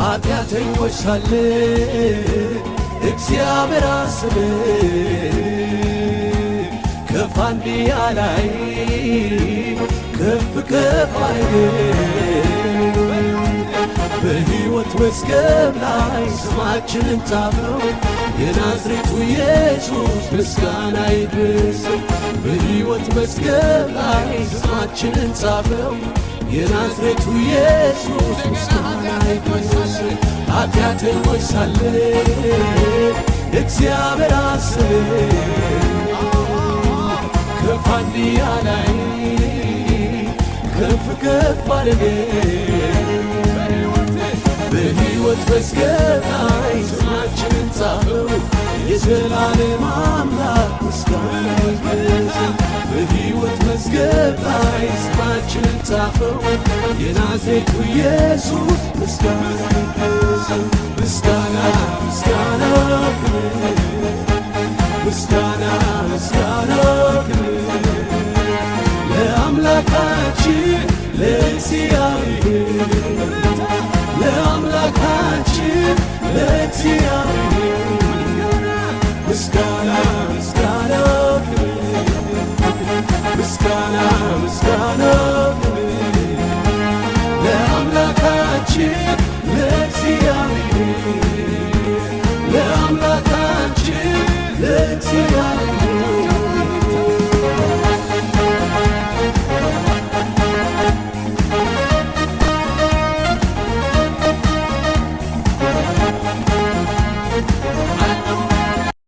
ኃጢአተኞች ሳለን እግዚአብሔር አሰበን ከፍ አንድያ ላይ ከፍ ከፍ አረገን በሕይወት መዝገብ ላይ ስማችንን ጻፈው የናዝሬቱ ኢየሱስ ምስጋና ይድረሰው በሕይወት መዝገብ ላይ ስማችንን ጻፈው የናዝሬቱ ኢየሱስ ምስጋና ይድረሰው ኃጢአተኞች ሳለን እግዚአብሔር አሰበን ከፍ አንድያ ላይ ከፍ ከፍ አረገን በሕይወት መዝገብ ላይ ስማችንን ጻፈው የዘላለም አምላክ ምስጋና ይድረሰው በሕይወት መዝገብ ላይ ስማችንን ጻፈው የናዝሬቱ ኢየሱስ ምስጋና ይድረሰው ምስጋና ምስጋና ምስጋና ምስጋና ለአምላካችን ለእግዚአብሔር ለአምላካችን ለእግዚአብሔር ምስጋና ምስጋና ምስጋና ምስጋና ለአምላካችን ለእግዚአብሔር ለአምላካችን ለእግዚአብሔር